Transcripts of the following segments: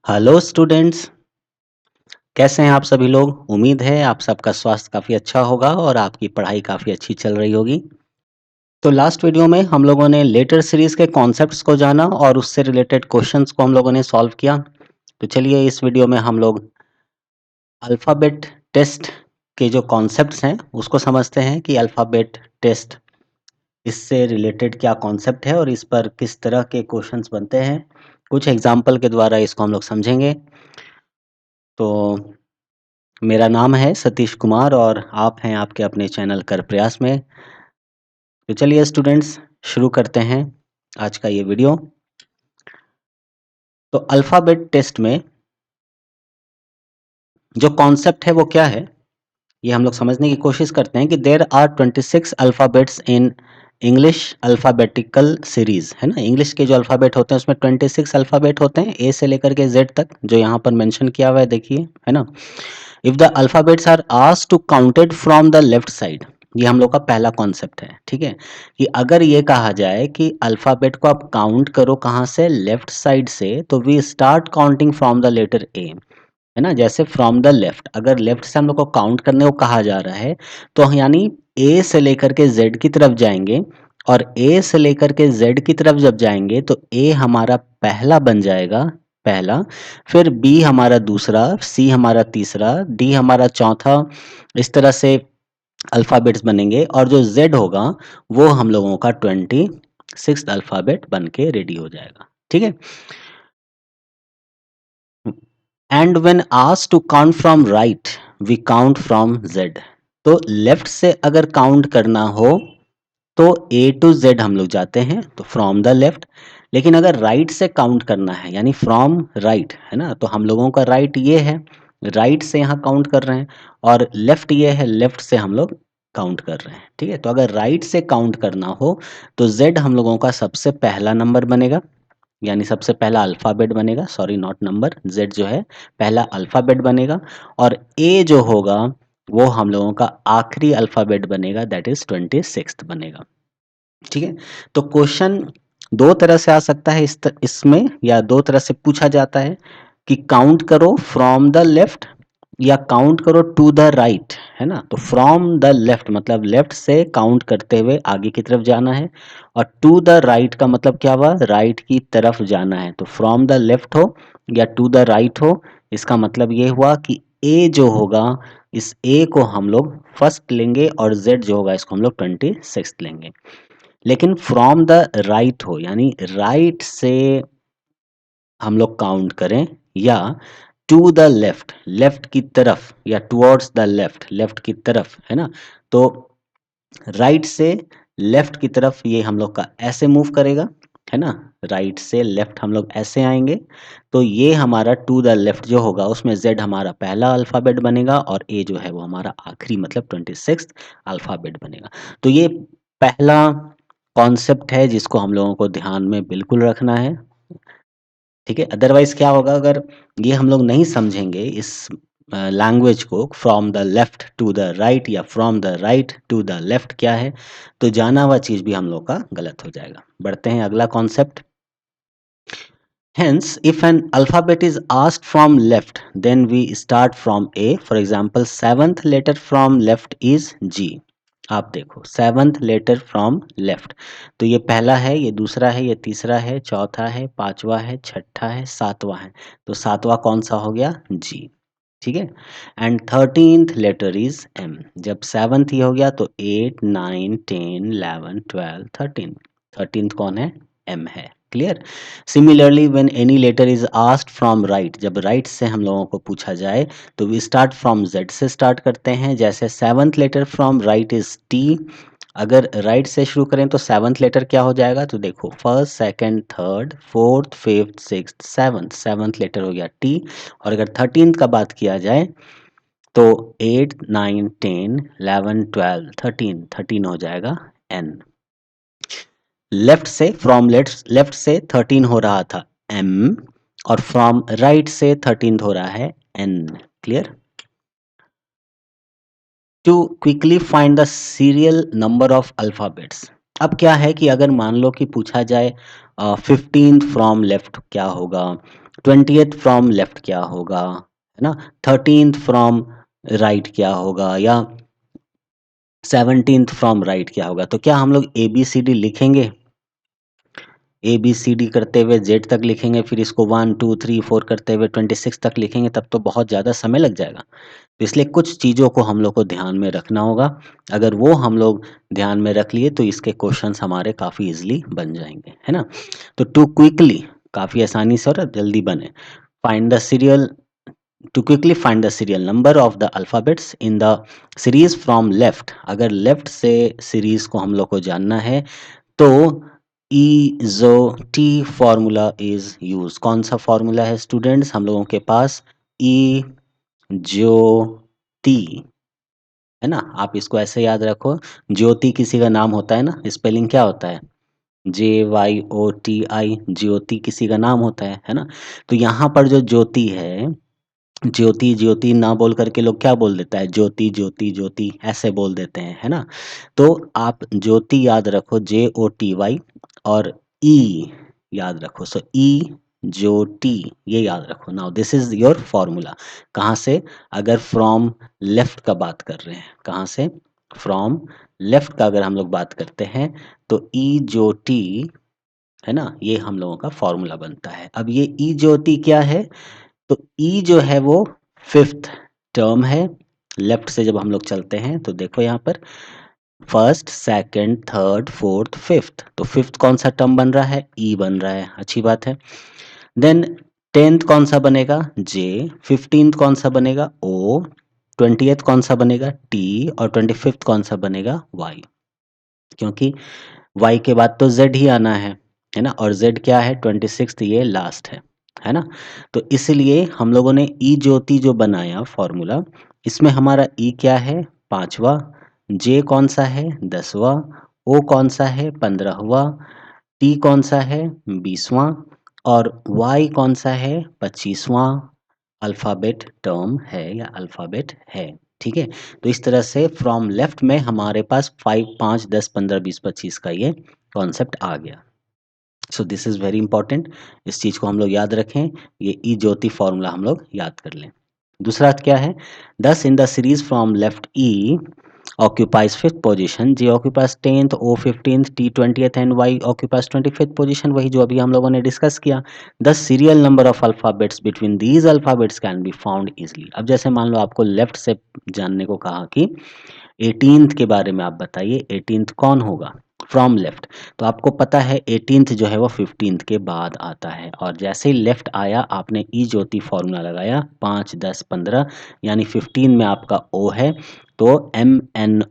Hello students, कैसे हैं आप सभी लोग? उम्मीद है आप सबका स्वास्थ्य काफ़ी अच्छा होगा और आपकी पढ़ाई काफ़ी अच्छी चल रही होगी। तो लास्ट वीडियो में हम लोगों ने लेटर सीरीज़ के कॉन्सेप्ट्स को जाना और उससे रिलेटेड क्वेश्चंस को हम लोगों ने सॉल्व किया। तो चलिए इस वीडियो में हम लोग अल्फ़ाबेट टेस्ट के जो कॉन्सेप्ट्स हैं उसको समझते हैं कि अल्फ़ाबेट टेस्ट इससे रिलेटेड क्या कॉन्सेप्ट है और इस पर किस तरह के क्वेश्चंस बनते हैं। कुछ एग्ज़ाम्पल के द्वारा इसको हम लोग समझेंगे। तो मेरा नाम है सतीश कुमार और आप हैं आपके अपने चैनल कर प्रयास में। तो चलिए स्टूडेंट्स शुरू करते हैं आज का ये वीडियो। तो अल्फ़ाबेट टेस्ट में जो कॉन्सेप्ट है वो क्या है, ये हम लोग समझने की कोशिश करते हैं कि there are 26 alphabets in English alphabetical series, है ना? इंग्लिश के जो अल्फ़ाबेट होते हैं उसमें 26 अल्फ़ाबेट होते हैं, ए से लेकर के जेड तक, जो यहाँ पर मेंशन किया हुआ है देखिए, है ना? If the alphabets are asked to counted from the left side, ये हम लोग का पहला कॉन्सेप्ट है, ठीक है? कि अगर ये कहा जाए कि अल्फाबेट को आप काउंट करो कहाँ से, लेफ्ट साइड से, तो we start counting from the letter A, है ना? जैसे फ्रॉम द लेफ्ट, अगर लेफ्ट से हम लोग को काउंट करने को कहा जा रहा है तो यानी ए से लेकर के जेड की तरफ जाएंगे और ए से लेकर के जेड की तरफ जब जाएंगे तो ए हमारा पहला बन जाएगा, पहला, फिर बी हमारा दूसरा, सी हमारा तीसरा, डी हमारा चौथा, इस तरह से अल्फाबेट्स बनेंगे और जो जेड होगा वो हम लोगों का 26 अल्फाबेट बन के रेडी हो जाएगा, ठीक है? And when asked to count from right we count from Z. तो लेफ्ट से अगर काउंट करना हो तो ए टू जेड हम लोग जाते हैं, तो फ्रॉम द लेफ्ट। लेकिन अगर राइट से काउंट करना है यानी फ्रॉम राइट, है ना, तो हम लोगों का राइट ये है, राइट से यहाँ काउंट कर रहे हैं, और लेफ्ट ये है, लेफ्ट से हम लोग काउंट कर रहे हैं, ठीक है? तो अगर राइट से काउंट करना हो तो जेड हम लोगों का सबसे पहला नंबर बनेगा, यानी सबसे पहला अल्फ़ाबेट बनेगा, सॉरी नॉट नंबर, ज़ेड जो है पहला अल्फ़ाबेट बनेगा, और ए जो होगा वो हम लोगों का आखिरी अल्फ़ाबेट बनेगा, दैट इज़ 26th बनेगा, ठीक है? तो क्वेश्चन 2 तरह से आ सकता है इसमें, या 2 तरह से पूछा जाता है कि काउंट करो फ्रॉम द लेफ्ट या काउंट करो टू द राइट, है ना? तो फ्रॉम द लेफ्ट मतलब लेफ्ट से काउंट करते हुए आगे की तरफ जाना है, और टू द राइट का मतलब क्या हुआ, राइट की तरफ जाना है। तो फ्रॉम द लेफ्ट हो या टू द राइट हो, इसका मतलब ये हुआ कि ए जो होगा, इस ए को हम लोग फर्स्ट लेंगे और जेड जो होगा इसको हम लोग 26 लेंगे। लेकिन फ्रॉम द राइट हो यानी राइट से हम लोग काउंट करें, या टू द लेफ्ट, लेफ्ट की तरफ, या टुवर्ड्स द लेफ्ट, लेफ्ट की तरफ, है ना? तो राइट से लेफ्ट की तरफ ये हम लोग का ऐसे मूव करेगा, है ना? राइट से लेफ्ट हम लोग ऐसे आएंगे, तो ये हमारा टू द लेफ्ट जो होगा उसमें जेड हमारा पहला अल्फ़ाबेट बनेगा और ए जो है वो हमारा आखिरी मतलब 26th अल्फ़ाबेट बनेगा। तो ये पहला कॉन्सेप्ट है जिसको हम लोगों को ध्यान में बिल्कुल रखना है, ठीक है? अदरवाइज़ क्या होगा, अगर ये हम लोग नहीं समझेंगे इस लैंग्वेज को, from the left to the right या from the right to the left क्या है, तो जाना हुआ चीज़ भी हम लोग का गलत हो जाएगा। बढ़ते हैं अगला concept. Hence, if an alphabet is asked from left, then we start from A. For example, seventh letter from left is G. आप देखो, सेवन्थ लेटर फ्रॉम लेफ्ट, तो ये पहला है, ये दूसरा है, ये तीसरा है, चौथा है, पांचवा है, छठा है, सातवां है, तो सातवां कौन सा हो गया, जी, ठीक है? And 13th letter is M. जब सेवन्थ ही हो गया तो 8 9 10 11 12 13, 13th कौन है, एम है, clear? Similarly when any letter is asked from right, जब राइट से हम लोगों को पूछा जाए तो वी स्टार्ट फ्रॉम जेड से स्टार्ट करते हैं, जैसे seventh letter from right is T. अगर राइट से शुरू करें तो सेवन्थ लेटर क्या हो जाएगा, तो देखो first second third fourth fifth sixth seventh, seventh letter हो गया टी। और अगर 13th का बात किया जाए तो 8 9 10 11 12 13, 13 हो जाएगा एन। लेफ्ट से, फ्रॉम लेफ्ट से 13 हो रहा था एम, और फ्रॉम राइट से 13 हो रहा है N, clear? To quickly find the serial number of alphabets. अब क्या है कि अगर मान लो कि पूछा जाए 15 फ्रॉम लेफ्ट क्या होगा, 20th फ्रॉम लेफ्ट क्या होगा, है ना? 13th फ्रॉम राइट क्या होगा, या 17th फ्रॉम राइट क्या होगा? तो क्या हम लोग ए बी सी डी लिखेंगे? ए बी सी डी करते हुए जेड तक लिखेंगे, फिर इसको 1 2 3 4 करते हुए 26 तक लिखेंगे, तब तो बहुत ज़्यादा समय लग जाएगा। तो इसलिए कुछ चीज़ों को हम लोग को ध्यान में रखना होगा। अगर वो हम लोग ध्यान में रख लिए तो इसके क्वेश्चंस हमारे काफ़ी ईज़िली बन जाएँगे, है ना? तो टू क्विकली, काफ़ी आसानी से और जल्दी बने। Find the serial to quickly find the serial number of the alphabets in the series from left. अगर लेफ्ट से सीरीज़ को हम लोग को जानना है तो ईज़ोटी फॉर्मूला इज़ यूज़। कौन सा फॉर्मूला है स्टूडेंट्स हम लोगों के पास? ज्योति, है ना? आप इसको ऐसे याद रखो, ज्योति किसी का नाम होता है ना, स्पेलिंग क्या होता है? JYOTI, ज्योति किसी का नाम होता है ना? तो यहाँ पर जो ज्योति है, ज्योति ज्योति ना बोल करके लोग क्या बोल देता है? ज्योति ज्योति ज्योति ऐसे बोल देते हैं, है ना? तो आप ज्योति याद रखो, JOTY, और ई याद रखो, सो ई ज्योति, ये याद रखो। Now this is your formula. कहाँ से? अगर फ्रॉम लेफ्ट का बात कर रहे हैं, कहाँ से? फ्रॉम लेफ्ट का अगर हम लोग बात करते हैं तो ई ज्योति, है ना, ये हम लोगों का फॉर्मूला बनता है। अब ये ई ज्योति क्या है? तो ई जो है वो फिफ्थ टर्म है। लेफ्ट से जब हम लोग चलते हैं तो देखो यहाँ पर first second third fourth fifth, तो फिफ्थ कौन सा टर्म बन रहा है? ई बन रहा है, अच्छी बात है। देन 10th कौन सा बनेगा? जे। 15th कौन सा बनेगा? ओ। 20th कौन सा बनेगा? टी। और 25th कौन सा बनेगा? वाई। क्योंकि y के बाद तो z ही आना है ना? और z क्या है? 26th, ये लास्ट है ना? तो इसलिए हम लोगों ने ई ज्योति जो बनाया फॉर्मूला, इसमें हमारा ई क्या है? 5वां, जे कौन सा है? 10वां, ओ कौन सा है? 15वां, टी कौन सा है? 20वां, और वाई कौन सा है? 25वां अल्फ़ाबेट टर्म है या अल्फ़ाबेट है। ठीक है? तो इस तरह से फ्रॉम लेफ्ट में हमारे पास 5 5 10 15 20 25 का ये कॉन्सेप्ट आ गया। So this is very important, इस चीज़ को हम लोग याद रखें। ये ई ज्योति फॉर्मूला हम लोग याद कर लें। दूसरा क्या है? दस इन the series from left E occupies fifth position, J occupies 10th, O 15th, T 20th and Y occupies 25th position, वही जो अभी हम लोगों ने डिस्कस किया। The serial number of alphabets between these alphabets can be found easily। अब जैसे मान लो आपको लेफ्ट से जानने को कहा कि 18th के बारे में आप बताइए, 18th कौन होगा फ्रॉम लेफ्ट? तो आपको पता है 18th जो है वो 15th के बाद आता है, और जैसे ही लेफ्ट आया आपने ई ज्योति फॉर्मूला लगाया, 5 10 15, यानी 15 में आपका ओ है, तो MNOPQRS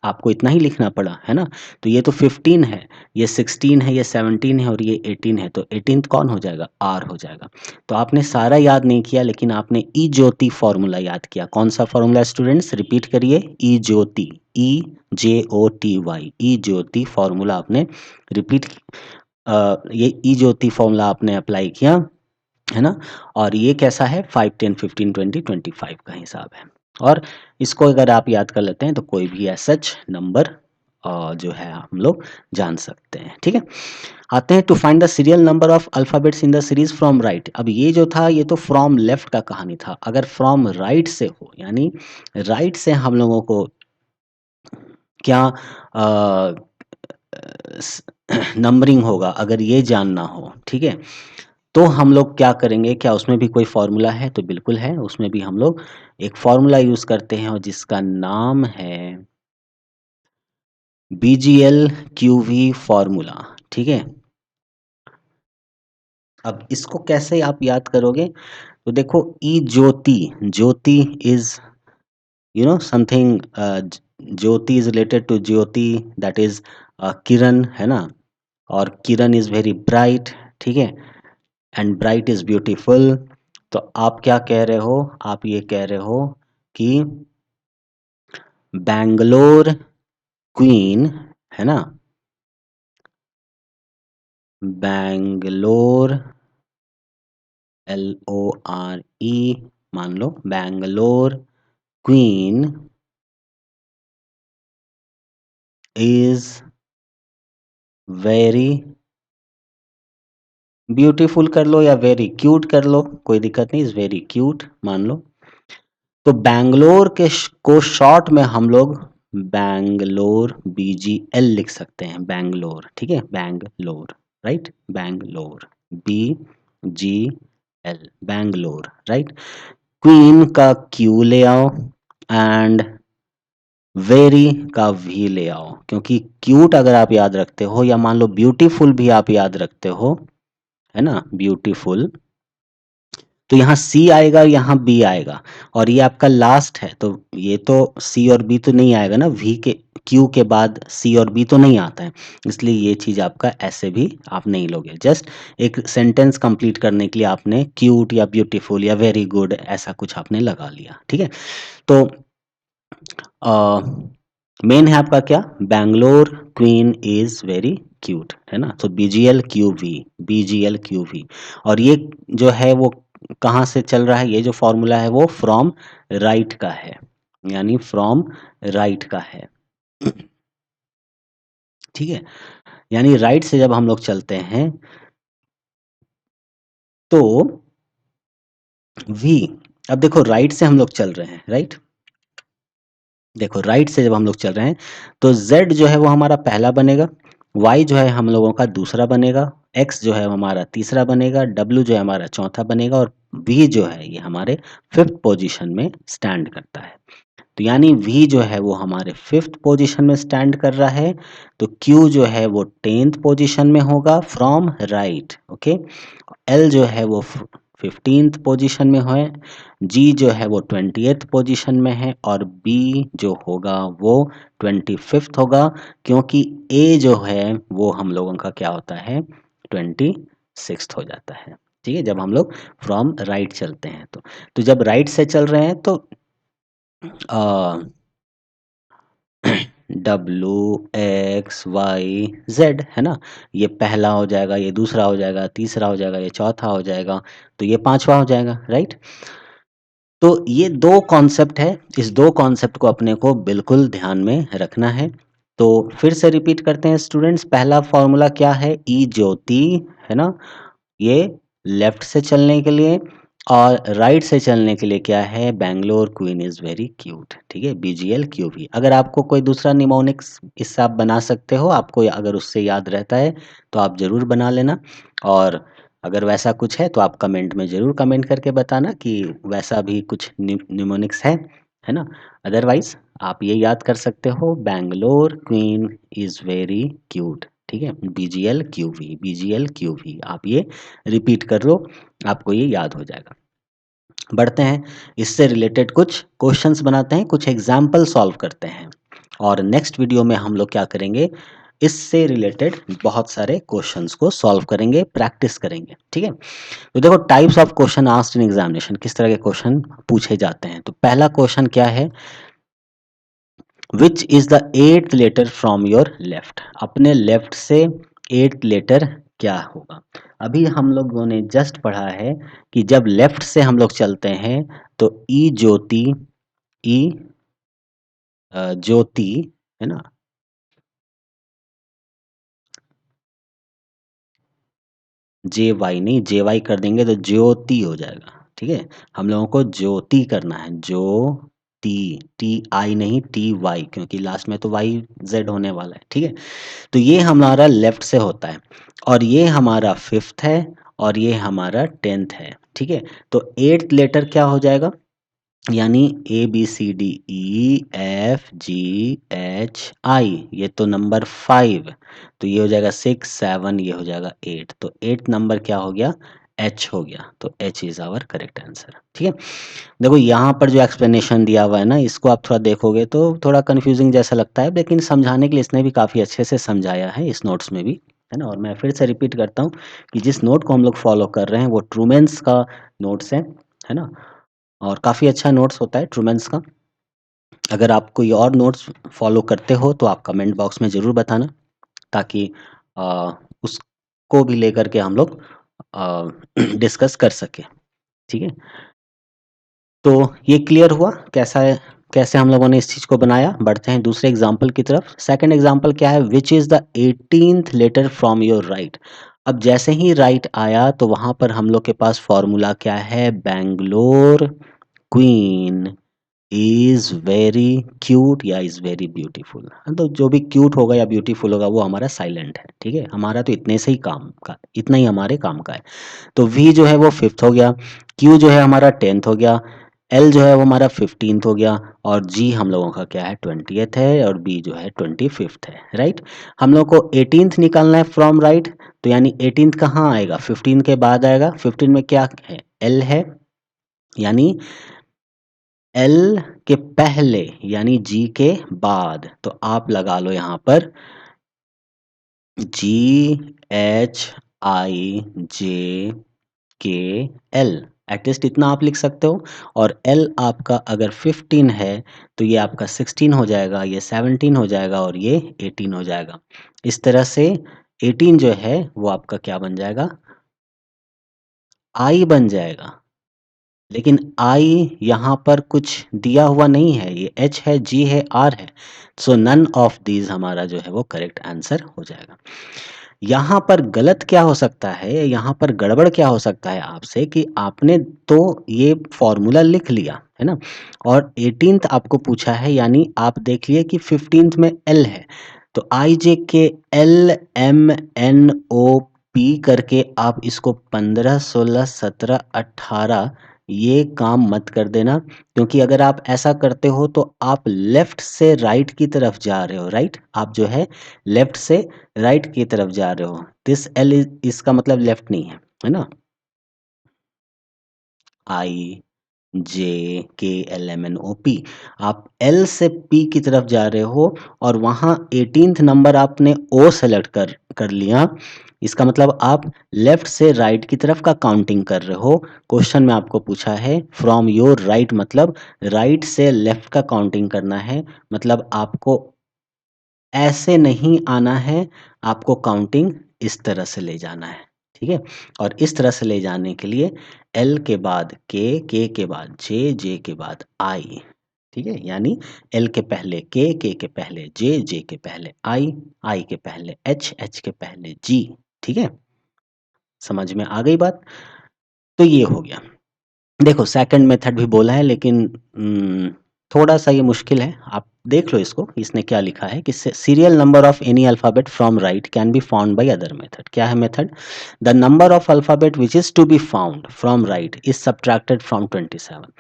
आपको इतना ही लिखना पड़ा, है ना? तो ये तो 15 है, ये 16 है, ये 17 है और ये 18 है, तो 18th कौन हो जाएगा? आर हो जाएगा। तो आपने सारा याद नहीं किया, लेकिन आपने ई ज्योति फॉर्मूला याद किया। कौन सा फॉर्मूला स्टूडेंट्स? रिपीट करिए, ई ज्योति, EJOTY, ई ज्योति फॉर्मूला आपने रिपीट, ये ई ज्योति फॉर्मूला आपने अप्लाई किया, है ना? और ये कैसा है? 5 10 15 20 25 का हिसाब है। और इसको अगर आप याद कर लेते हैं तो कोई भी एज सच नंबर जो है हम लोग जान सकते हैं। ठीक है? आते हैं to find the serial number of alphabets in the series from right. अब ये जो था ये तो फ्रॉम लेफ्ट का कहानी था। अगर फ्रॉम राइट से हो, यानी राइट से हम लोगों को क्या नंबरिंग होगा, अगर ये जानना हो, ठीक है, तो हम लोग क्या करेंगे? क्या उसमें भी कोई फॉर्मूला है? तो बिल्कुल है, उसमें भी हम लोग एक फॉर्मूला यूज करते हैं और जिसका नाम है BGL-QV फॉर्मूला। ठीक है? अब इसको कैसे आप याद करोगे? तो देखो, ई Jyoti, Jyoti is something, Jyoti is related to Jyoti, that is Kiran, है ना? और किरण इज वेरी ब्राइट, ठीक है, एंड ब्राइट इज ब्यूटीफुल। तो आप क्या कह रहे हो? आप ये कह रहे हो कि बैंगलोर क्वीन, है ना, बैंगलोर, LORE, मान लो Bangalore queen is very beautiful कर लो या वेरी क्यूट कर लो, कोई दिक्कत नहीं, इज वेरी क्यूट मान लो। तो बैंगलोर को शॉर्ट में हम लोग बैंगलोर BGL लिख सकते हैं, बैंगलोर, ठीक है, Bangalore, right, Bangalore, BGL, Bangalore, right. Queen का क्यू ले आओ एंड वेरी का वी ले आओ, क्योंकि क्यूट अगर आप याद रखते हो या मान लो ब्यूटीफुल भी आप याद रखते हो, है ना, ब्यूटीफुल, तो यहाँ सी आएगा, यहाँ बी आएगा, और ये आपका लास्ट है, तो ये तो सी और बी तो नहीं आएगा ना, वी के क्यू के बाद सी और बी तो नहीं आता है, इसलिए ये चीज आपका ऐसे भी आप नहीं लोगे। जस्ट एक सेंटेंस कंप्लीट करने के लिए आपने क्यूट या ब्यूटीफुल या वेरी गुड ऐसा कुछ आपने लगा लिया, ठीक है। तो मेन है आपका क्या, Bangalore queen is very cute, है ना, तो BGL QV, और ये जो है वो कहाँ से चल रहा है, ये जो फॉर्मूला है वो फ्रॉम राइट का है, यानी फ्रॉम राइट का है, ठीक है, यानी राइट से जब हम लोग चलते हैं तो वी, अब देखो राइट से हम लोग चल रहे हैं, राइट, देखो राइट से जब हम लोग चल रहे हैं तो z जो है वो हमारा पहला बनेगा, y जो है हम लोगों का दूसरा बनेगा, x जो है हमारा तीसरा बनेगा, w जो है हमारा चौथा बनेगा, और v जो है ये हमारे फिफ्थ पोजीशन में स्टैंड करता है। तो यानी v जो है वो हमारे फिफ्थ पोजीशन में स्टैंड कर रहा है, तो q जो है वो 10th पोजीशन में होगा फ्रॉम राइट, ओके, एल जो है वो 15th पोजीशन में है, जी जो है वो 20th पोजीशन में है, और बी जो होगा वो 25th होगा, क्योंकि ए जो है वो हम लोगों का क्या होता है, 26th हो जाता है, ठीक है, जब हम लोग फ्रॉम राइट चलते हैं तो जब राइट से चल रहे हैं तो WXYZ, है ना, ये पहला हो जाएगा, ये दूसरा हो जाएगा, तीसरा हो जाएगा, ये चौथा हो जाएगा, तो ये पांचवा हो जाएगा, राइट। तो ये दो कॉन्सेप्ट है, इस दो कॉन्सेप्ट को अपने को बिल्कुल ध्यान में रखना है। तो फिर से रिपीट करते हैं स्टूडेंट्स, पहला फॉर्मूला क्या है, ई ज्योति, है ना, ये लेफ्ट से चलने के लिए, और राइट से चलने के लिए क्या है, Bangalore queen is very cute, ठीक है, BGL QV। अगर आपको कोई दूसरा निमोनिक्स इससे आप बना सकते हो, आपको अगर उससे याद रहता है तो आप जरूर बना लेना, और अगर वैसा कुछ है तो आप कमेंट में जरूर कमेंट करके बताना कि वैसा भी कुछ निमोनिक्स है ना। अदरवाइज आप ये याद कर सकते हो, Bangalore queen is very cute, ठीक है, BGL QV आप ये रिपीट कर लो, आपको ये याद हो जाएगा। बढ़ते हैं, इससे रिलेटेड कुछ क्वेश्चंस बनाते हैं, कुछ एग्जाम्पल सॉल्व करते हैं, और नेक्स्ट वीडियो में हम लोग क्या करेंगे, इससे रिलेटेड बहुत सारे क्वेश्चंस को सॉल्व करेंगे, प्रैक्टिस करेंगे, ठीक है। तो देखो types of question asked in examination, किस तरह के क्वेश्चन पूछे जाते हैं। तो पहला क्वेश्चन क्या है, which is the eighth letter from your left, अपने लेफ्ट से एट्थ लेटर क्या होगा। अभी हम लोगों ने जस्ट पढ़ा है कि जब लेफ्ट से हम लोग चलते हैं तो ई ज्योति, ई ज्योति, है ना, JY नहीं, JY कर देंगे तो ज्योति हो जाएगा, ठीक है, हम लोगों को ज्योति करना है, TI नहीं, TY, क्योंकि लास्ट में तो YZ होने वाला है, ठीक है। तो ये हमारा लेफ्ट से होता है, और ये हमारा फिफ्थ है, और ये हमारा 10th है, ठीक है। तो एट्थ लेटर क्या हो जाएगा, यानी ABCDEFGHI, ये तो नंबर 5, तो ये हो जाएगा 6 7, ये हो जाएगा 8, तो 8 नंबर क्या हो गया, H हो गया, तो H is our correct answer, ठीक है। देखो यहाँ पर जो एक्सप्लेनेशन दिया हुआ है ना, इसको आप थोड़ा देखोगे तो थोड़ा कंफ्यूजिंग जैसा लगता है, लेकिन समझाने के लिए इसने भी काफ़ी अच्छे से समझाया है इस नोट्स में भी, है ना। और मैं फिर से रिपीट करता हूँ कि जिस नोट को हम लोग फॉलो कर रहे हैं वो ट्रूमेंस का नोट्स है ना, और काफ़ी अच्छा नोट्स होता है ट्रूमेंस का। अगर आप कोई और नोट्स फॉलो करते हो तो आप कमेंट बॉक्स में ज़रूर बताना, ताकि उसको भी लेकर के हम लोग डिस्कस कर सके, ठीक है। तो ये क्लियर हुआ कैसा है, कैसे हम लोगों ने इस चीज़ को बनाया। बढ़ते हैं दूसरे एग्जाम्पल की तरफ। सेकंड एग्जाम्पल क्या है, which is the 18th letter from your right, अब जैसे ही राइट आया तो वहाँ पर हम लोग के पास फॉर्मूला क्या है, Bangalore queen is very cute या इज़ वेरी ब्यूटीफुल। तो जो भी क्यूट होगा या ब्यूटीफुल होगा वो हमारा साइलेंट है, ठीक है? हमारा तो इतने से ही काम का, इतना ही हमारे काम का है। तो वी जो है वो 5th हो गया, क्यू जो है हमारा 10th हो गया, एल जो है वो हमारा 15th हो गया और जी हम लोगों का क्या है 20th है और बी जो है 25th है, राइट? हम लोग को 18th निकालना है फ्रॉम राइट, तो यानी 18th कहाँ आएगा, 15 के बाद आएगा। 15 में क्या है, एल है, यानी एल के पहले यानी जी के बाद, तो आप लगा लो यहाँ पर GHIJ के एल, एटलीस्ट इतना आप लिख सकते हो। और एल आपका अगर 15 है तो ये आपका 16 हो जाएगा, ये 17 हो जाएगा और ये 18 हो जाएगा। इस तरह से 18 जो है वो आपका क्या बन जाएगा, आई बन जाएगा। लेकिन आई यहाँ पर कुछ दिया हुआ नहीं है, ये एच है, जी है, आर है, सो नन ऑफ दीज हमारा जो है वो करेक्ट आंसर हो जाएगा। यहाँ पर गलत क्या हो सकता है, यहाँ पर गड़बड़ क्या हो सकता है आपसे कि आपने तो ये फॉर्मूला लिख लिया है ना, और 18th आपको पूछा है, यानी आप देख लिए कि 15th में एल है, तो I J K L M N O P करके आप इसको 15 16 17 18 ये काम मत कर देना, क्योंकि अगर आप ऐसा करते हो तो आप लेफ्ट से राइट की तरफ जा रहे हो, राइट? आप जो है लेफ्ट से राइट की तरफ जा रहे हो। दिस एल इज, इसका मतलब लेफ्ट नहीं है ना? I J K L M N O P, आप एल से पी की तरफ जा रहे हो और वहाँ 18th नंबर आपने ओ सेलेक्ट कर लिया, इसका मतलब आप लेफ्ट से राइट की तरफ का काउंटिंग कर रहे हो। क्वेश्चन में आपको पूछा है फ्रॉम योर राइट, मतलब राइट से लेफ्ट का काउंटिंग करना है, मतलब आपको ऐसे नहीं आना है, आपको काउंटिंग इस तरह से ले जाना है, ठीक है? और इस तरह से ले जाने के लिए एल के बाद के के बाद जे के बाद आई, ठीक है? यानी एल के पहले के पहले जे के पहले आई के पहले एच के पहले जी, ठीक है? समझ में आ गई बात? तो ये हो गया। देखो सेकंड मेथड भी बोला है, लेकिन थोड़ा-सा ये मुश्किल है। आप देख लो इसको, इसने क्या लिखा है कि serial number of any alphabet from right can be found by other method. क्या है method? The number of alphabet which is to be found from right is subtracted from 27।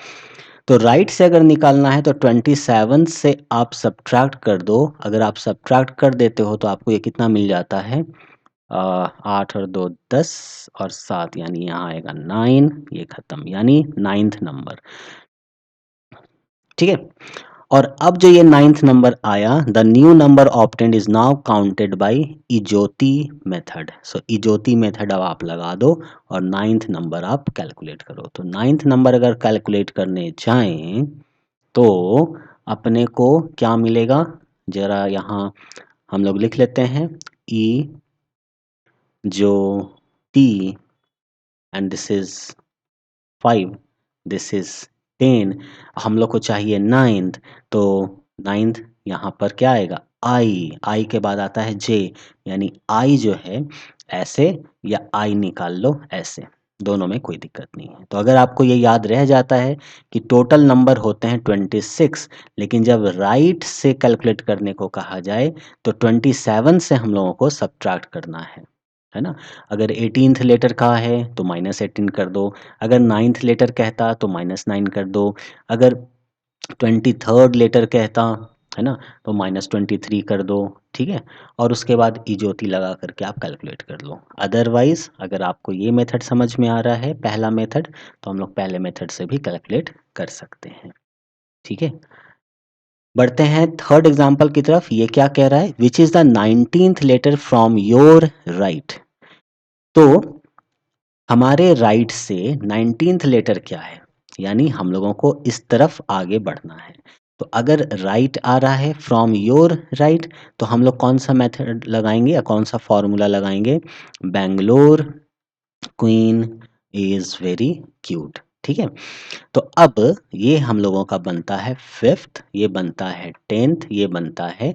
तो राइट से अगर निकालना है तो 27 से आप सबट्रैक्ट कर दो। अगर आप सबट्रैक्ट कर देते हो तो आपको ये कितना मिल जाता है, 8 और 2 10 और 7, यानी यहाँ आएगा 9, ये खत्म, यानी 9th नंबर, ठीक है? और अब जो ये 9th नंबर आया, the new number obtained is now counted by इजोती मेथड। सो इजोती मेथड अब आप लगा दो और 9th नंबर आप कैलकुलेट करो। तो 9th नंबर अगर कैलकुलेट करने जाएं तो अपने को क्या मिलेगा, जरा यहाँ हम लोग लिख लेते हैं, ई जो T and this is 5, this is 10, हम लोग को चाहिए 9th, तो 9th यहाँ पर क्या आएगा, आई के बाद आता है जे, यानी आई जो है ऐसे या आई निकाल लो ऐसे, दोनों में कोई दिक्कत नहीं है। तो अगर आपको ये याद रह जाता है कि टोटल नंबर होते हैं 26, लेकिन जब राइट से कैलकुलेट करने को कहा जाए तो 27 से हम लोगों को सब्ट्रैक्ट करना है ना? अगर 18th लेटर का है तो -18 कर दो, अगर 9th लेटर कहता तो -9 कर दो, अगर 23rd लेटर कहता है ना तो -23 कर दो, ठीक है? और उसके बाद इजोती लगा करके आप कैलकुलेट कर लो। अदरवाइज अगर आपको ये मेथड समझ में आ रहा है, पहला मेथड, तो हम लोग पहले मेथड से भी कैलकुलेट कर सकते हैं, ठीक है? बढ़ते हैं थर्ड एग्जाम्पल की तरफ। ये क्या कह रहा है, which is the 19th letter from your right. तो हमारे राइट से 19th लेटर क्या है, यानी हम लोगों को इस तरफ आगे बढ़ना है। तो अगर राइट आ रहा है फ्रॉम योर राइट, तो हम लोग कौन सा मेथड लगाएंगे या कौन सा फॉर्मूला लगाएंगे, Bangalore queen is very cute, ठीक है? तो अब ये हम लोगों का बनता है 5th, ये बनता है 10th, ये बनता है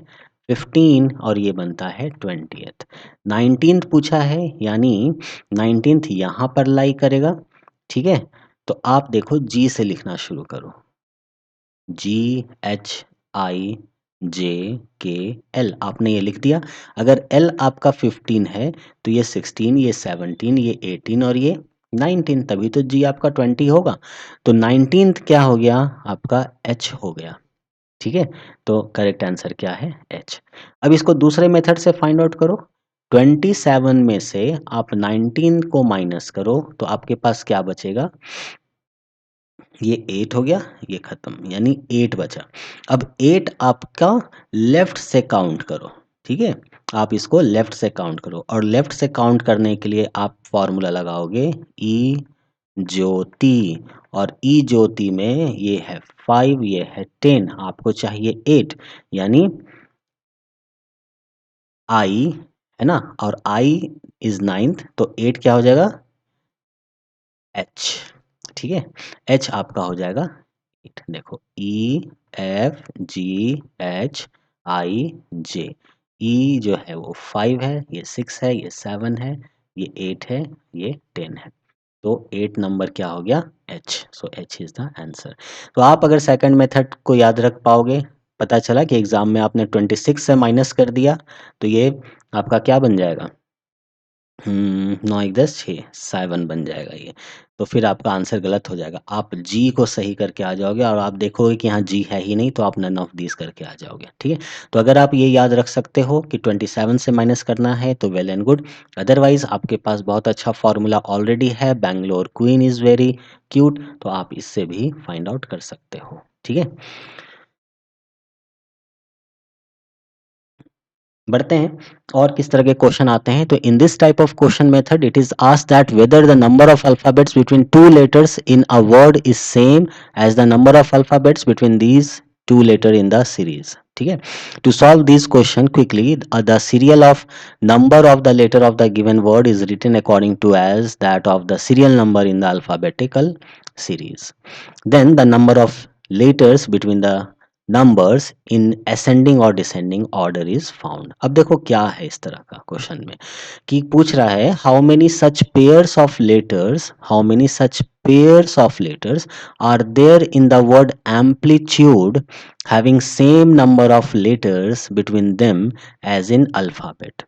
15 और ये बनता है 20th। 19th पूछा है, यानी 19th यहाँ पर लाई करेगा, ठीक है। तो आप देखो जी से लिखना शुरू करो, GHIJKL आपने ये लिख दिया। अगर L आपका 15 है तो ये 16, ये 17, ये 18 और ये 19, तभी तो G आपका 20 होगा। तो 19th क्या हो गया आपका H हो गया, ठीक है। तो करेक्ट आंसर क्या है H। अब इसको दूसरे मेथड से फाइंड आउट करो। 27 में से आप 19 को माइनस करो तो आपके पास क्या बचेगा, ये 8 हो गया, ये खत्म, यानी 8 बचा। अब 8 आपका लेफ्ट से काउंट करो, ठीक है। आप इसको लेफ्ट से काउंट करो, और लेफ्ट से काउंट करने के लिए आप फॉर्मूला लगाओगे ई ज्योति, और ई ज्योति में ये है 5, ये है 10, आपको चाहिए 8, यानी आई, है ना, और आई इज 9th, तो 8 क्या हो जाएगा एच, ठीक है। एच आपका हो जाएगा 8। देखो EFGHIJ, ई जो है वो 5 है, ये 6 है, ये 7 है, ये 8 है, ये 10 है। तो 8 नंबर क्या हो गया H, so H is the answer. तो आप अगर सेकंड मेथड को याद रख पाओगे, पता चला कि एग्जाम में आपने 26 से माइनस कर दिया, तो ये आपका क्या बन जाएगा, 9 एक 10 6 7 बन जाएगा ये। तो फिर आपका आंसर गलत हो जाएगा, आप जी को सही करके आ जाओगे, और आप देखोगे कि यहाँ जी है ही नहीं, तो आप नन ऑफ दिस करके आ जाओगे, ठीक है। तो अगर आप ये याद रख सकते हो कि 27 से माइनस करना है तो वेल एंड गुड, अदरवाइज आपके पास बहुत अच्छा फॉर्मूला ऑलरेडी है, Bangalore queen is very cute, तो आप इससे भी फाइंड आउट कर सकते हो, ठीक है। बढ़ते हैं और किस तरह के क्वेश्चन आते हैं। तो in this type of question method it is asked that whether the number of alphabets between two letters in a word is same as the number of alphabets between these two letter in the series, ठीक है। To solve this question quickly the serial ऑफ number of the letter of the given word is written according to as that of the serial number in the alphabetical series. Then the number of letters between the numbers in ascending or descending order is found. अब देखो क्या है इस तरह का question में, कि पूछ रहा है how many such pairs of letters are there in the word amplitude having same number of letters between them as in alphabet,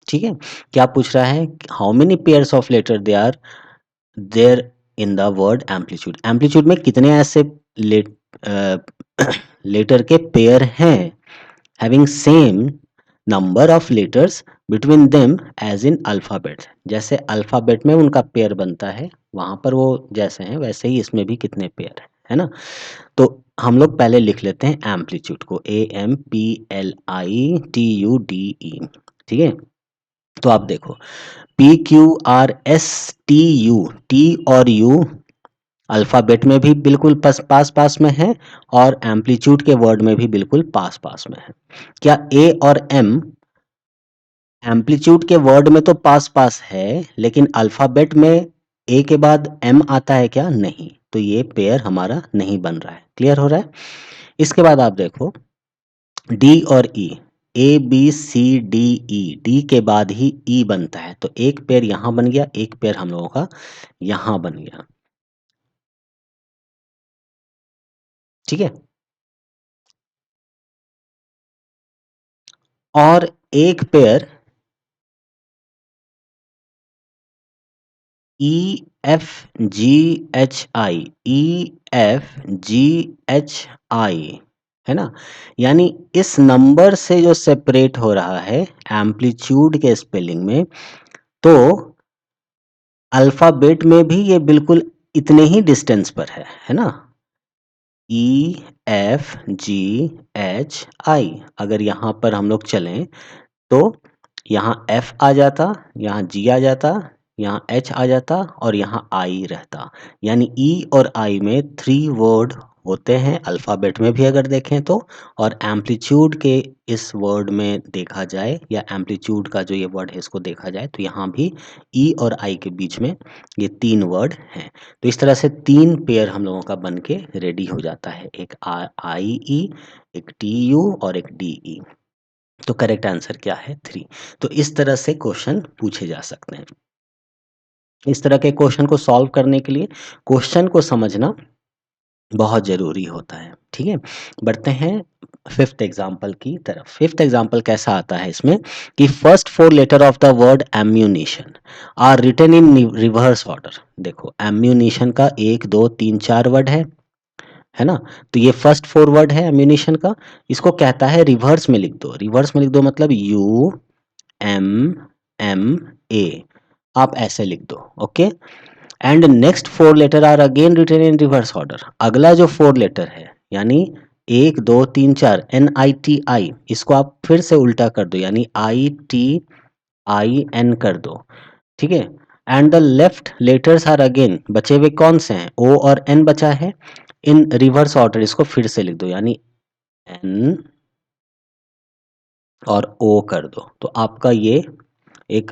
ठीक है। क्या पूछ रहा है, how many pairs of letter they are there in the word amplitude, amplitude में कितने ऐसे let letter के पेयर हैं, having same number of letters between them as in alphabet, जैसे अल्फाबेट में उनका पेयर बनता है वहां पर वो जैसे हैं वैसे ही इसमें भी कितने पेयर है ना। तो हम लोग पहले लिख लेते हैं एम्पलीट्यूड को, AMPLITUDE, ठीक है। तो आप देखो PQRSTU, टी और यू अल्फाबेट में भी बिल्कुल पास पास पास में है, और एम्पलीट्यूड के वर्ड में भी बिल्कुल पास पास में है। क्या ए और एम एम्पलीट्यूड के वर्ड में तो पास पास है, लेकिन अल्फाबेट में ए के बाद एम आता है क्या, नहीं, तो ये पेयर हमारा नहीं बन रहा है, क्लियर हो रहा है। इसके बाद आप देखो डी और ई, ABCDE, डी के बाद ही ई बनता है, तो एक पेयर यहां बन गया, एक पेयर हम लोगों का यहां बन गया, ठीक है। और एक पेयर EFGHI है ना, यानी इस नंबर से जो सेपरेट हो रहा है एम्पलीट्यूड के स्पेलिंग में, तो अल्फाबेट में भी ये बिल्कुल इतने ही डिस्टेंस पर है ना। EFGHI, अगर यहाँ पर हम लोग चलें तो यहाँ F आ जाता, यहाँ G आ जाता, यहाँ H आ जाता, और यहाँ I रहता, यानी E और I में 3 वर्ड होते हैं अल्फ़ाबेट में भी अगर देखें तो, और एम्पलीट्यूड के इस वर्ड में देखा जाए, या एम्पलीट्यूड का जो ये वर्ड है इसको देखा जाए, तो यहाँ भी E और I के बीच में ये 3 वर्ड हैं। तो इस तरह से 3 पेयर हम लोगों का बन के रेडी हो जाता है, एक IE, एक TU और एक DE। तो करेक्ट आंसर क्या है 3। तो इस तरह से क्वेश्चन पूछे जा सकते हैं। इस तरह के क्वेश्चन को सॉल्व करने के लिए क्वेश्चन को समझना बहुत ज़रूरी होता है, ठीक है? बढ़ते हैं फिफ्थ एग्जाम्पल की तरफ। फिफ्थ एग्जाम्पल कैसा आता है इसमें कि first 4 letter of the word ammunition are written in reverse order. देखो एम्यूनिशन का 1 2 3 4 वर्ड है ना? तो ये फर्स्ट 4 वर्ड है एम्यूनिशन का, इसको कहता है रिवर्स में लिख दो। रिवर्स में लिख दो मतलब यू एम एम ए, आप ऐसे लिख दो, okay? And next 4 letter are again written in reverse order. अगला जो 4 लेटर है यानी 1 2 3 4 एन आई टी आई, इसको आप फिर से उल्टा कर दो यानी आई टी आई एन कर दो, ठीक है? And the left letters are again, बचे हुए कौन से हैं? ओ और एन बचा है, इन रिवर्स ऑर्डर इसको फिर से लिख दो यानी एन और ओ कर दो। तो आपका ये एक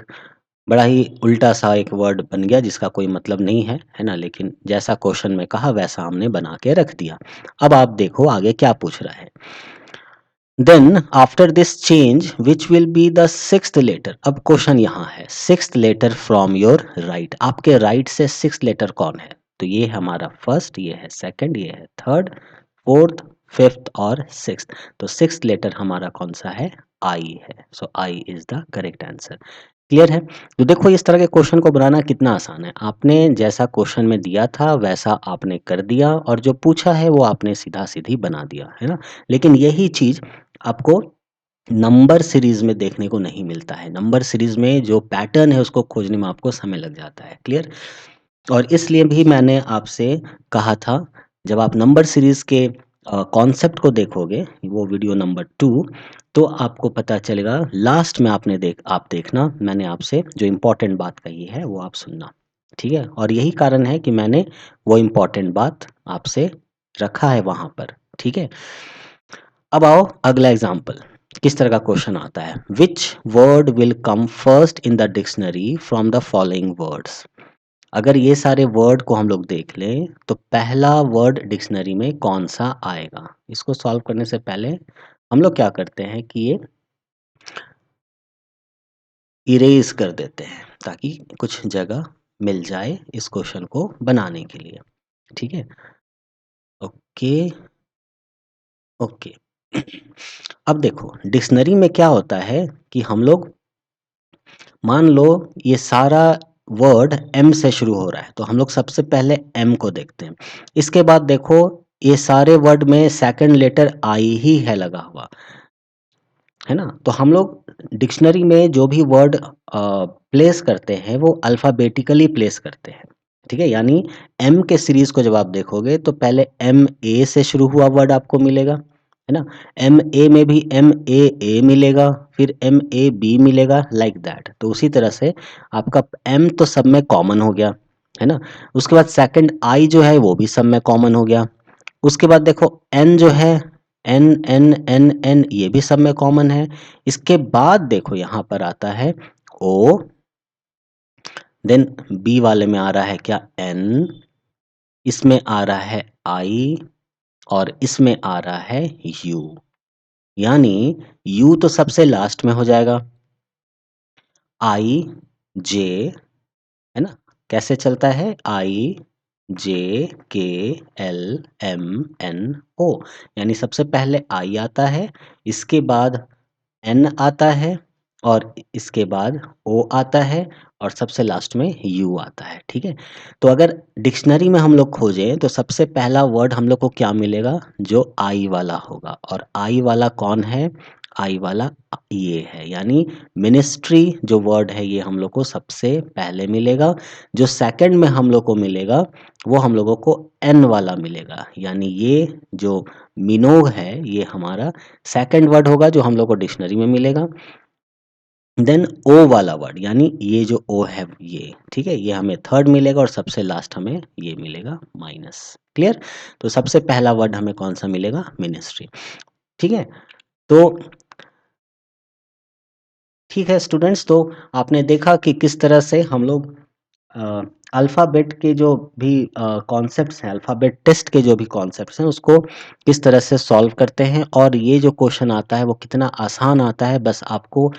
बड़ा ही उल्टा सा एक वर्ड बन गया जिसका कोई मतलब नहीं है ना? लेकिन जैसा क्वेश्चन में कहा वैसा हमने बना के रख दिया। अब आप देखो आगे क्या पूछ रहा है। Then after this change which will be the sixth letter. अब क्वेश्चन यहाँ है sixth letter from your right, आपके राइट से सिक्स्थ लेटर कौन है? तो ये है हमारा फर्स्ट, ये है सेकंड, ये है थर्ड, फोर्थ, फिफ्थ और सिक्स्थ। तो सिक्स्थ लेटर हमारा कौन सा है? आई है। So I is the correct answer. Clear है? तो देखो इस तरह के क्वेश्चन को बनाना कितना आसान है। आपने जैसा क्वेश्चन में दिया था वैसा आपने कर दिया और जो पूछा है वो आपने सीधा सीधी बना दिया, है ना? लेकिन यही चीज आपको नंबर सीरीज में देखने को नहीं मिलता है। नंबर सीरीज में जो पैटर्न है उसको खोजने में आपको समय लग जाता है। क्लियर? और इसलिए भी मैंने आपसे कहा था जब आप नंबर सीरीज के कॉन्सेप्ट को देखोगे वो वीडियो नंबर 2, तो आपको पता चलेगा। लास्ट में आप देखना मैंने आपसे जो इम्पोर्टेंट बात कही है वो आप सुनना, ठीक है? और यही कारण है कि मैंने वो इम्पोर्टेंट बात आपसे रखा है वहां पर, ठीक है? अब आओ अगला एग्जाम्पल। किस तरह का क्वेश्चन आता है? Which word will come first in the dictionary from the following words. अगर ये सारे वर्ड को हम लोग देख लें तो पहला वर्ड डिक्शनरी में कौन सा आएगा? इसको सॉल्व करने से पहले हम लोग क्या करते हैं कि ये इरेज कर देते हैं ताकि कुछ जगह मिल जाए इस क्वेश्चन को बनाने के लिए, ठीक है? Okay, okay. अब देखो डिक्शनरी में क्या होता है कि हम लोग मान लो ये सारा वर्ड एम से शुरू हो रहा है तो हम लोग सबसे पहले एम को देखते हैं। इसके बाद देखो ये सारे वर्ड में सेकंड लेटर आई ही है लगा हुआ, है ना? तो हम लोग डिक्शनरी में जो भी वर्ड प्लेस करते हैं वो अल्फ़ाबेटिकली प्लेस करते हैं, ठीक है? यानी एम के सीरीज़ को जब आप देखोगे तो पहले एम ए से शुरू हुआ वर्ड आपको मिलेगा, है ना? एम ए में भी एम ए मिलेगा, फिर एम ए बी मिलेगा, लाइक दैट। तो उसी तरह से आपका एम तो सब में कॉमन हो गया, है ना? उसके बाद सेकंड आई जो है वो भी सब में कॉमन हो गया। उसके बाद देखो एन जो है एन एन एन एन ये भी सब में कॉमन है। इसके बाद देखो यहाँ पर आता है ओ, देन बी वाले में आ रहा है क्या? एन, इसमें आ रहा है आई और इसमें आ रहा है यू। यानी यू तो सबसे लास्ट में हो जाएगा, आई जे, है ना? कैसे चलता है? आई J K L M N ओ, यानी सबसे पहले आई आता है, इसके बाद एन आता है और इसके बाद ओ आता है और सबसे लास्ट में यू आता है, ठीक है? तो अगर डिक्शनरी में हम लोग खोजें तो सबसे पहला वर्ड हम लोग को क्या मिलेगा? जो आई वाला होगा। और आई वाला कौन है? आई वाला ये है, यानी मिनिस्ट्री जो वर्ड है ये हम लोग को सबसे पहले मिलेगा। जो सेकंड में हम लोग को मिलेगा वो हम लोगों को एन वाला मिलेगा, यानी ये जो मिनोग है ये हमारा सेकंड वर्ड होगा जो हम लोग को डिक्शनरी में मिलेगा। देन ओ वाला वर्ड यानी ये जो ओ है ये, ठीक है? ये हमें थर्ड मिलेगा और सबसे लास्ट हमें ये मिलेगा माइनस। क्लियर? तो सबसे पहला वर्ड हमें कौन सा मिलेगा? मिनिस्ट्री, ठीक है? तो ठीक है स्टूडेंट्स, तो आपने देखा कि किस तरह से हम लोग अल्फ़ाबेट के जो भी कॉन्सेप्ट्स हैं, अल्फ़ाबेट टेस्ट के जो भी कॉन्सेप्ट्स हैं, उसको किस तरह से सॉल्व करते हैं और ये जो क्वेश्चन आता है वो कितना आसान आता है। बस आपको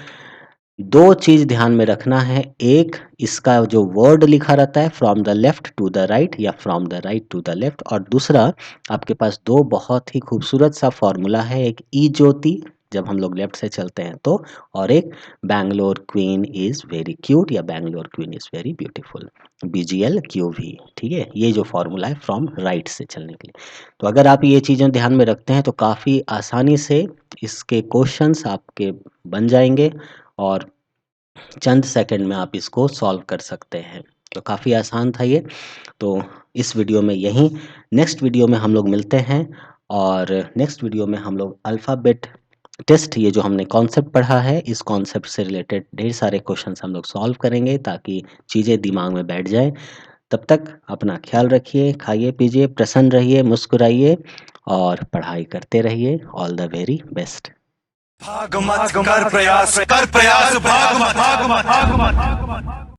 2 चीज़ ध्यान में रखना है, एक इसका जो वर्ड लिखा रहता है from the left to the right या from the right to the left, और दूसरा आपके पास 2 बहुत ही खूबसूरत सा फ़ॉर्मूला है, एक ई ज्योति जब हम लोग लेफ्ट से चलते हैं तो, और एक Bangalore queen is very cute या Bangalore queen is very beautiful, BGL QV, ठीक है? ये जो फ़ॉर्मूला है फ्रॉम राइट से चलने के लिए। तो अगर आप ये चीज़ें ध्यान में रखते हैं तो काफ़ी आसानी से इसके क्वेश्चंस आपके बन जाएँगे और चंद सेकंड में आप इसको सॉल्व कर सकते हैं। तो काफ़ी आसान था ये। तो इस वीडियो में यहीं, नेक्स्ट वीडियो में हम लोग मिलते हैं और नेक्स्ट वीडियो में हम लोग अल्फ़ाबेट टेस्ट, ये जो हमने कॉन्सेप्ट पढ़ा है, इस कॉन्सेप्ट से रिलेटेड ढेर सारे क्वेश्चंस हम लोग सॉल्व करेंगे ताकि चीज़ें दिमाग में बैठ जाएँ। तब तक अपना ख्याल रखिए, खाइए-पीजिए, प्रसन्न रहिए, मुस्कुराइए और पढ़ाई करते रहिए। All the very best. भाग मत कर प्रयास भाग मत